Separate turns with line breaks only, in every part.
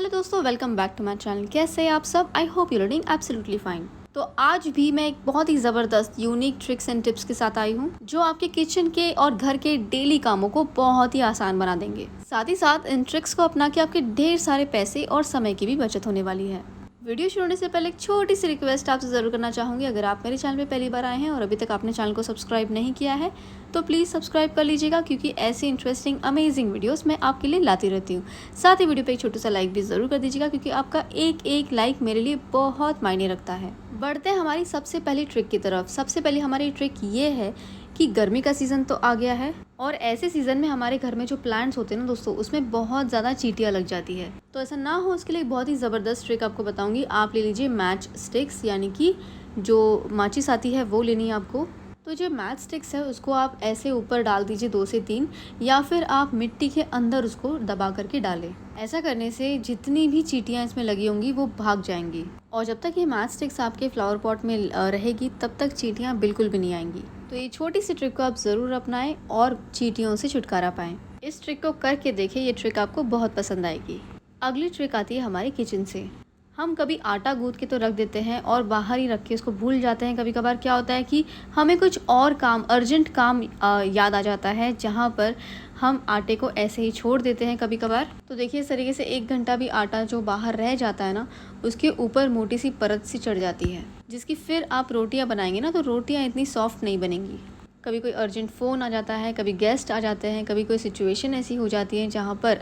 Hello दोस्तों, welcome back to my channel. कैसे हैं आप सब? I hope you learning absolutely fine. तो आज भी मैं एक बहुत ही ज़बरदस्त यूनिक ट्रिक्स एंड टिप्स के साथ आई हूँ जो आपके किचन के और घर के डेली कामों को बहुत ही आसान बना देंगे। साथ ही साथ इन ट्रिक्स को अपना के आपके ढेर सारे पैसे और समय की भी बचत होने वाली है। वीडियो शुरू होने से पहले एक छोटी सी रिक्वेस्ट आपसे ज़रूर करना चाहूँगी। अगर आप मेरे चैनल पे पहली बार आए हैं और अभी तक आपने चैनल को सब्सक्राइब नहीं किया है तो प्लीज़ सब्सक्राइब कर लीजिएगा, क्योंकि ऐसी इंटरेस्टिंग अमेजिंग वीडियोस मैं आपके लिए लाती रहती हूँ। साथ ही वीडियो पे एक छोटा सा लाइक भी ज़रूर कर दीजिएगा, क्योंकि आपका एक एक लाइक मेरे लिए बहुत मायने रखता है। बढ़ते हैं हमारी सबसे पहली ट्रिक की तरफ। सबसे पहले हमारी ट्रिक ये है कि गर्मी का सीज़न तो आ गया है और ऐसे सीज़न में हमारे घर में जो प्लांट्स होते हैं ना दोस्तों, उसमें बहुत ज़्यादा चींटियाँ लग जाती है। तो ऐसा ना हो उसके लिए एक बहुत ही ज़बरदस्त ट्रिक आपको बताऊंगी। आप ले लीजिए मैच स्टिक्स, यानी कि जो माचिस आती है वो लेनी है आपको। तो जो मैच स्टिक्स है उसको आप ऐसे ऊपर डाल दीजिए 2 से 3, या फिर आप मिट्टी के अंदर उसको दबा करके डालें। ऐसा करने से जितनी भी चींटियाँ इसमें लगी होंगी वो भाग जाएंगी, और जब तक ये मैच स्टिक्स आपके फ्लावर पॉट में रहेगी तब तक चींटियाँ बिल्कुल भी नहीं आएंगी। तो ये छोटी सी ट्रिक को आप ज़रूर अपनाएं और चींटियों से छुटकारा पाएं। इस ट्रिक को करके देखें, ये ट्रिक आपको बहुत पसंद आएगी। अगली ट्रिक आती है हमारे किचन से। हम कभी आटा गूंथ के तो रख देते हैं और बाहर ही रख के उसको भूल जाते हैं। कभी कभार क्या होता है कि हमें कुछ और काम, अर्जेंट काम याद आ जाता है, जहाँ पर हम आटे को ऐसे ही छोड़ देते हैं कभी कभार। तो देखिए, इस तरीके से 1 घंटा भी आटा जो बाहर रह जाता है ना, उसके ऊपर मोटी सी परत सी चढ़ जाती है, जिसकी फिर आप रोटियां बनाएंगे ना तो रोटियां इतनी सॉफ्ट नहीं बनेंगी। कभी कोई अर्जेंट फ़ोन आ जाता है, कभी गेस्ट आ जाते हैं, कभी कोई सिचुएशन ऐसी हो जाती है जहाँ पर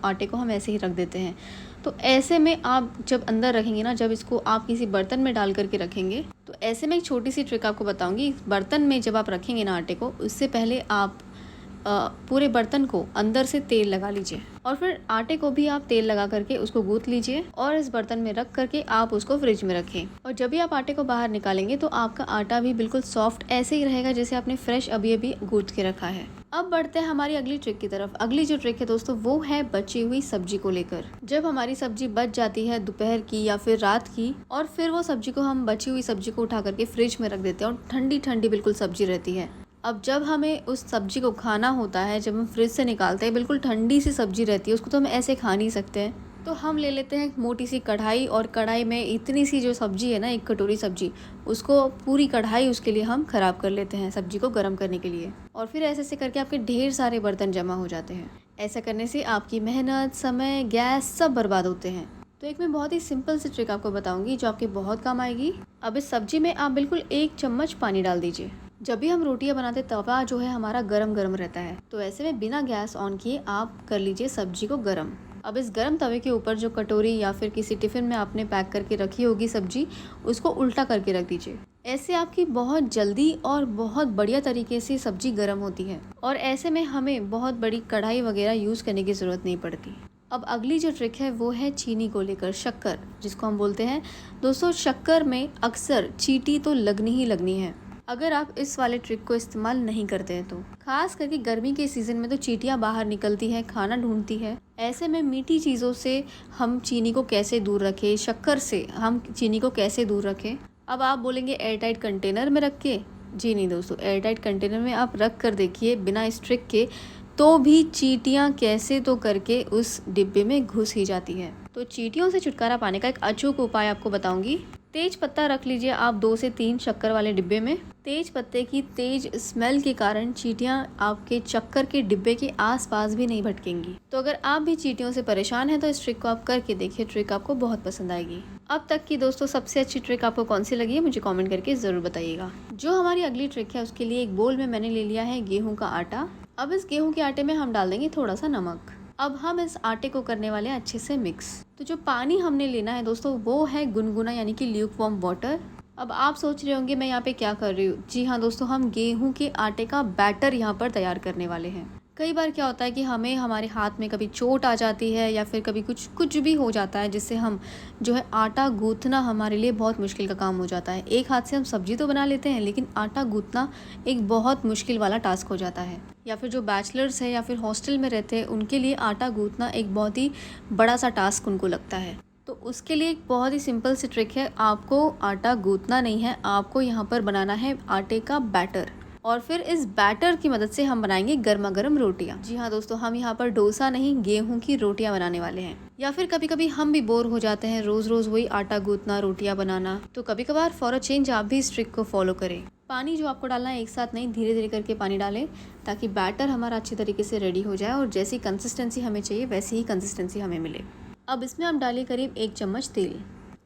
आटे को हम ऐसे ही रख देते हैं। तो ऐसे में आप जब अंदर रखेंगे ना, जब इसको आप किसी बर्तन में डाल करके रखेंगे, तो ऐसे में एक छोटी सी ट्रिक आपको बताऊंगी। बर्तन में जब आप रखेंगे ना आटे को, उससे पहले आप पूरे बर्तन को अंदर से तेल लगा लीजिए, और फिर आटे को भी आप तेल लगा करके उसको गूंथ लीजिए और इस बर्तन में रख करके आप उसको फ्रिज में रखें। और जब भी आप आटे को बाहर निकालेंगे तो आपका आटा भी बिल्कुल सॉफ्ट ऐसे ही रहेगा जैसे आपने फ्रेश अभी अभी गूंथ के रखा है। अब बढ़ते हैं हमारी अगली ट्रिक की तरफ। अगली जो ट्रिक है दोस्तों, वो है बची हुई सब्जी को लेकर। जब हमारी सब्जी बच जाती है दोपहर की या फिर रात की, और फिर वो सब्जी को हम बची हुई सब्जी को उठा करके फ्रिज में रख देते हैं और ठंडी ठंडी बिल्कुल सब्जी रहती है। अब जब हमें उस सब्जी को खाना होता है, जब हम फ्रिज से निकालते हैं, बिल्कुल ठंडी सी सब्जी रहती है, उसको तो हम ऐसे खा नहीं सकते हैं। तो हम ले लेते हैं मोटी सी कढ़ाई, और कढ़ाई में इतनी सी जो सब्जी है ना, 1 कटोरी सब्जी, उसको पूरी कढ़ाई उसके लिए हम ख़राब कर लेते हैं सब्जी को गर्म करने के लिए। और फिर ऐसे ऐसे करके आपके ढेर सारे बर्तन जमा हो जाते हैं। ऐसा करने से आपकी मेहनत, समय, गैस सब बर्बाद होते हैं। तो एक मैं बहुत ही सिंपल सी ट्रिक आपको बताऊंगी जो आपके बहुत काम आएगी। अब इस सब्जी में आप बिल्कुल 1 चम्मच पानी डाल दीजिए। जब भी हम रोटियां बनाते, तवा जो है हमारा गरम गरम रहता है, तो ऐसे में बिना गैस ऑन किए आप कर लीजिए सब्जी को गरम। अब इस गरम तवे के ऊपर जो कटोरी या फिर किसी टिफ़िन में आपने पैक करके रखी होगी सब्जी, उसको उल्टा करके रख दीजिए। ऐसे आपकी बहुत जल्दी और बहुत बढ़िया तरीके से सब्जी गर्म होती है, और ऐसे में हमें बहुत बड़ी कढ़ाई वगैरह यूज़ करने की ज़रूरत नहीं पड़ती। अब अगली जो ट्रिक है वो है चीनी को लेकर, शक्कर जिसको हम बोलते हैं। दोस्तों, शक्कर में अक्सर चींटी तो लगनी ही लगनी है अगर आप इस वाले ट्रिक को इस्तेमाल नहीं करते हैं तो। खास करके गर्मी के सीज़न में तो चींटियां बाहर निकलती हैं, खाना ढूंढती है। ऐसे में मीठी चीज़ों से हम चीनी को कैसे दूर रखें, शक्कर से हम चीनी को कैसे दूर रखें। अब आप बोलेंगे एयर टाइट कंटेनर में रख के। जी नहीं दोस्तों, एयर टाइट कंटेनर में आप रख कर देखिए बिना इस ट्रिक के, तो भी चींटियां कैसे तो करके उस डिब्बे में घुस ही जाती है। तो चींटियों से छुटकारा पाने का एक अचूक उपाय आपको बताऊंगी। तेज पत्ता रख लीजिए आप 2 से 3 शक्कर वाले डिब्बे में। तेज पत्ते की तेज स्मेल के कारण चींटियां आपके शक्कर के डिब्बे के आसपास भी नहीं भटकेंगी। तो अगर आप भी चींटियों से परेशान हैं तो इस ट्रिक को आप करके देखिए, ट्रिक आपको बहुत पसंद आएगी। अब तक की दोस्तों सबसे अच्छी ट्रिक आपको कौन सी लगी है मुझे कमेंट करके ज़रूर बताइएगा। जो हमारी अगली ट्रिक है उसके लिए एक बोल में मैंने ले लिया है गेहूँ का आटा। अब इस गेहूँ के आटे में हम डाल देंगे थोड़ा सा नमक। अब हम इस आटे को करने वाले हैं अच्छे से मिक्स। तो जो पानी हमने लेना है दोस्तों, वो है गुनगुना, यानी कि ल्यूक वार्म वाटर। अब आप सोच रहे होंगे मैं यहाँ पे क्या कर रही हूँ। जी हाँ दोस्तों, हम गेहूं के आटे का बैटर यहाँ पर तैयार करने वाले हैं। कई बार क्या होता है कि हमें हमारे हाथ में कभी चोट आ जाती है, या फिर कभी कुछ भी हो जाता है जिससे हम जो है आटा गूंथना हमारे लिए बहुत मुश्किल का काम हो जाता है। एक हाथ से हम सब्जी तो बना लेते हैं, लेकिन आटा गूंथना एक बहुत मुश्किल वाला टास्क हो जाता है। या फिर जो बैचलर्स है या फिर हॉस्टल में रहते हैं, उनके लिए आटा गूंथना एक बहुत ही बड़ा सा टास्क उनको लगता है। तो उसके लिए एक बहुत ही सिंपल सी ट्रिक है। आपको आटा गूंथना नहीं है, आपको यहाँ पर बनाना है आटे का बैटर। और फिर इस बैटर की मदद से हम बनाएंगे गर्मा गर्म रोटियां। जी हाँ दोस्तों, हम यहाँ पर डोसा नहीं गेहूं की रोटियां बनाने वाले हैं। या फिर कभी कभी हम भी बोर हो जाते हैं रोज रोज वही आटा गूंथना, रोटियां बनाना, तो कभी कभार फॉर अ चेंज आप भी इस ट्रिक को फॉलो करें। पानी जो आपको डालना है एक साथ नहीं, धीरे धीरे करके पानी डालें ताकि बैटर हमारा अच्छी तरीके से रेडी हो जाए और जैसी कंसिस्टेंसी हमें चाहिए वैसी ही कंसिस्टेंसी हमें मिले। अब इसमें आप डालिए करीब 1 चम्मच तेल।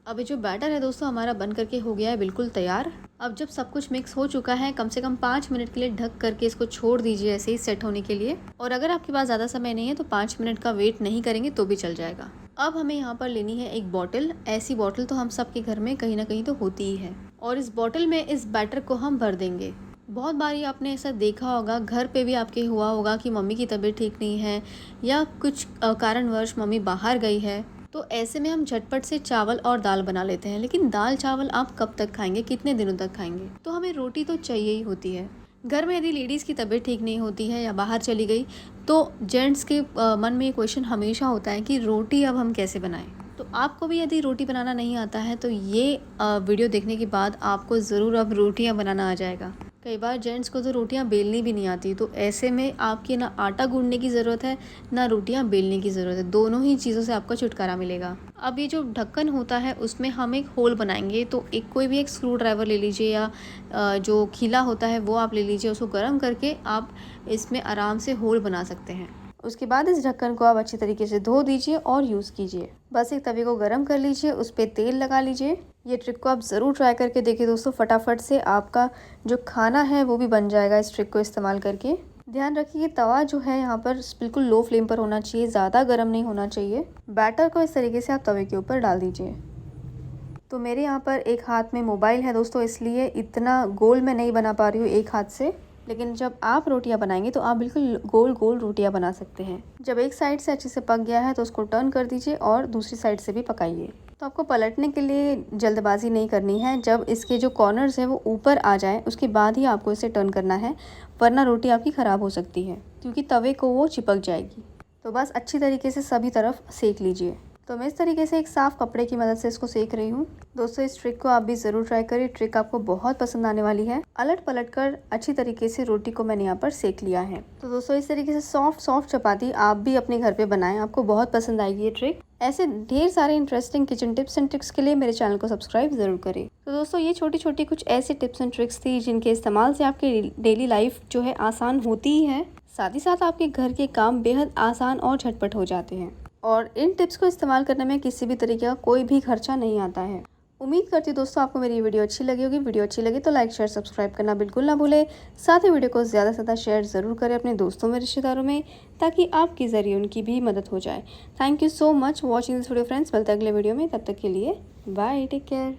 अब ये जो बैटर है दोस्तों हमारा बन करके हो गया है बिल्कुल तैयार। अब जब सब कुछ मिक्स हो चुका है, कम से कम 5 मिनट के लिए ढक करके इसको छोड़ दीजिए ऐसे ही सेट होने के लिए। और अगर आपके पास ज़्यादा समय नहीं है तो 5 मिनट का वेट नहीं करेंगे तो भी चल जाएगा। अब हमें यहाँ पर लेनी है एक बॉटल। ऐसी बॉटल तो हम सबके घर में कहीं ना कहीं तो होती ही है, और इस बॉटल में इस बैटर को हम भर देंगे। बहुत बारी आपने ऐसा देखा होगा, घर पे भी आपके हुआ होगा कि मम्मी की तबीयत ठीक नहीं है या कुछ कारणवश मम्मी बाहर गई है, तो ऐसे में हम झटपट से चावल और दाल बना लेते हैं। लेकिन दाल चावल आप कब तक खाएंगे, कितने दिनों तक खाएंगे? तो हमें रोटी तो चाहिए ही होती है। घर में यदि लेडीज़ की तबीयत ठीक नहीं होती है या बाहर चली गई तो जेंट्स के मन में ये क्वेश्चन हमेशा होता है कि रोटी अब हम कैसे बनाएं। तो आपको भी यदि रोटी बनाना नहीं आता है तो ये वीडियो देखने के बाद आपको ज़रूर अब रोटियां बनाना आ जाएगा। कई बार जेंट्स को तो रोटियां बेलनी भी नहीं आती, तो ऐसे में आपके ना आटा गूंदने की ज़रूरत है ना रोटियां बेलने की ज़रूरत है। दोनों ही चीज़ों से आपको छुटकारा मिलेगा। अब ये जो ढक्कन होता है उसमें हम एक होल बनाएंगे, तो कोई भी एक स्क्रू ड्राइवर ले लीजिए या जो खीला होता है वो आप ले लीजिए। उसको गर्म करके आप इसमें आराम से होल बना सकते हैं। उसके बाद इस ढक्कन को आप अच्छी तरीके से धो दीजिए और यूज़ कीजिए। बस एक तवे को गरम कर लीजिए, उस पर तेल लगा लीजिए। ये ट्रिक को आप ज़रूर ट्राई करके देखिए दोस्तों, फटाफट से आपका जो खाना है वो भी बन जाएगा इस ट्रिक को इस्तेमाल करके। ध्यान रखिए तवा जो है यहाँ पर बिल्कुल लो फ्लेम पर होना चाहिए, ज़्यादा गर्म नहीं होना चाहिए। बैटर को इस तरीके से आप तवे के ऊपर डाल दीजिए। तो मेरे यहाँ पर एक हाथ में मोबाइल है दोस्तों, इसलिए इतना गोल मैं नहीं बना पा रही हूँ एक हाथ से, लेकिन जब आप रोटियां बनाएंगे तो आप बिल्कुल गोल गोल रोटियां बना सकते हैं। जब एक साइड से अच्छे से पक गया है तो उसको टर्न कर दीजिए और दूसरी साइड से भी पकाइए। तो आपको पलटने के लिए जल्दबाजी नहीं करनी है। जब इसके जो कॉर्नर्स हैं वो ऊपर आ जाए उसके बाद ही आपको इसे टर्न करना है, वरना रोटी आपकी ख़राब हो सकती है क्योंकि तवे को वो चिपक जाएगी। तो बस अच्छी तरीके से सभी तरफ सेक लीजिए। तो मैं इस तरीके से एक साफ़ कपड़े की मदद से इसको सेक रही हूँ। दोस्तों इस ट्रिक को आप भी ज़रूर ट्राई करिए, ट्रिक आपको बहुत पसंद आने वाली है। अलट पलट कर अच्छी तरीके से रोटी को मैंने यहाँ पर सेक लिया है। तो दोस्तों इस तरीके से सॉफ्ट चपाती आप भी अपने घर पे बनाएं, आपको बहुत पसंद आएगी ये ट्रिक। ऐसे ढेर सारे interesting kitchen tips and tricks के लिए मेरे चैनल को सब्सक्राइब ज़रूर करें। तो दोस्तों ये छोटी छोटी कुछ ऐसी टिप्स एंड ट्रिक्स थी जिनके इस्तेमाल से आपकी डेली लाइफ जो है आसान होती ही है, साथ ही साथ आपके घर के काम बेहद आसान और झटपट हो जाते हैं। और इन टिप्स को इस्तेमाल करने में किसी भी तरीके का कोई भी खर्चा नहीं आता है। उम्मीद करती हूँ दोस्तों आपको मेरी वीडियो अच्छी लगी होगी। वीडियो अच्छी लगी तो लाइक शेयर सब्सक्राइब करना बिल्कुल ना भूलें। साथ ही वीडियो को ज़्यादा से ज़्यादा शेयर ज़रूर करें अपने दोस्तों में, रिश्तेदारों में, ताकि आपके ज़रिए उनकी भी मदद हो जाए। Thank you so much watching this video friends. मिलते हैं अगले वीडियो में, तब तक के लिए बाय, टेक केयर।